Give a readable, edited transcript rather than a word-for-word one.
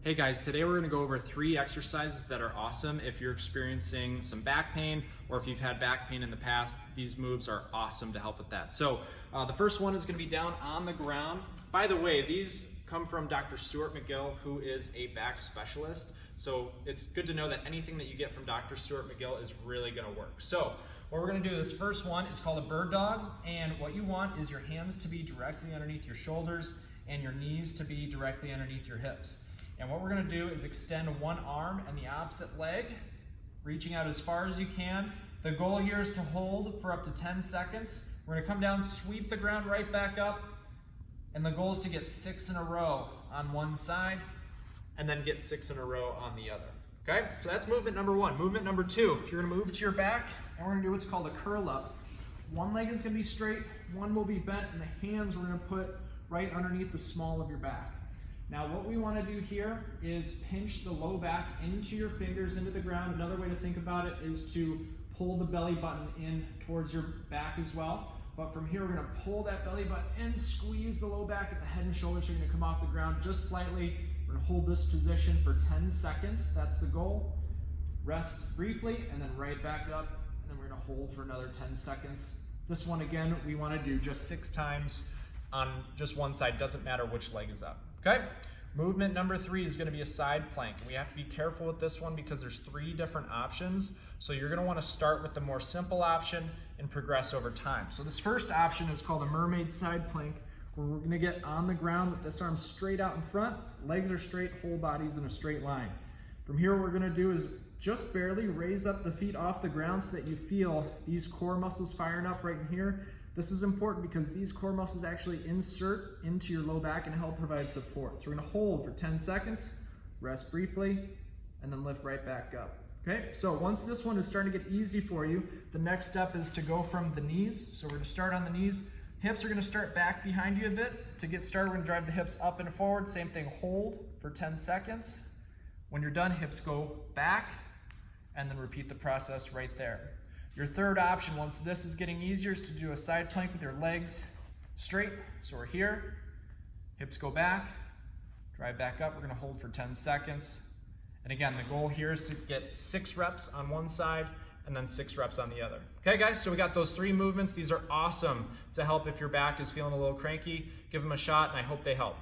Hey guys, today we're gonna go over 3 exercises that are awesome if you're experiencing some back pain or if you've had back pain in the past. These moves are awesome to help with that. So the first one is gonna be down on the ground. By the way, these come from Dr. Stuart McGill, who is a back specialist. So it's good to know that anything that you get from Dr. Stuart McGill is really gonna work. So what we're gonna do, this first one is called a bird dog, and what you want is your hands to be directly underneath your shoulders and your knees to be directly underneath your hips. And what we're gonna do is extend one arm and the opposite leg, reaching out as far as you can. The goal here is to hold for up to 10 seconds. We're gonna come down, sweep the ground right back up, and the goal is to get 6 in a row on one side, and then get 6 in a row on the other. Okay, so that's movement number 1. Movement number 2, you're gonna move to your back, and we're gonna do what's called a curl up. One leg is gonna be straight, one will be bent, and the hands we're gonna put right underneath the small of your back. Now what we want to do here is pinch the low back into your fingers into the ground. Another way to think about it is to pull the belly button in towards your back as well. But from here we're going to pull that belly button in, squeeze the low back, and the head and shoulders are going to come off the ground just slightly. We're going to hold this position for 10 seconds. That's the goal. Rest briefly and then right back up, and then we're going to hold for another 10 seconds. This one again we want to do just 6 times on just one side. Doesn't matter which leg is up. Okay, movement number 3 is going to be a side plank. We have to be careful with this one because there's 3 different options. So you're going to want to start with the more simple option and progress over time. So this first option is called a mermaid side plank, where we're going to get on the ground with this arm straight out in front, legs are straight, whole body's in a straight line. From here what we're going to do is just barely raise up the feet off the ground so that you feel these core muscles firing up right in here. This is important because these core muscles actually insert into your low back and help provide support. So we're gonna hold for 10 seconds, rest briefly, and then lift right back up. Okay, so once this one is starting to get easy for you, the next step is to go from the knees. So we're gonna start on the knees. Hips are gonna start back behind you a bit. To get started, we're gonna drive the hips up and forward. Same thing, hold for 10 seconds. When you're done, hips go back, and then repeat the process right there. Your third option, once this is getting easier, is to do a side plank with your legs straight. So we're here, hips go back, drive back up. We're gonna hold for 10 seconds. And again, the goal here is to get 6 reps on one side and then 6 reps on the other. Okay guys, so we got those 3 movements. These are awesome to help if your back is feeling a little cranky. Give them a shot and I hope they help.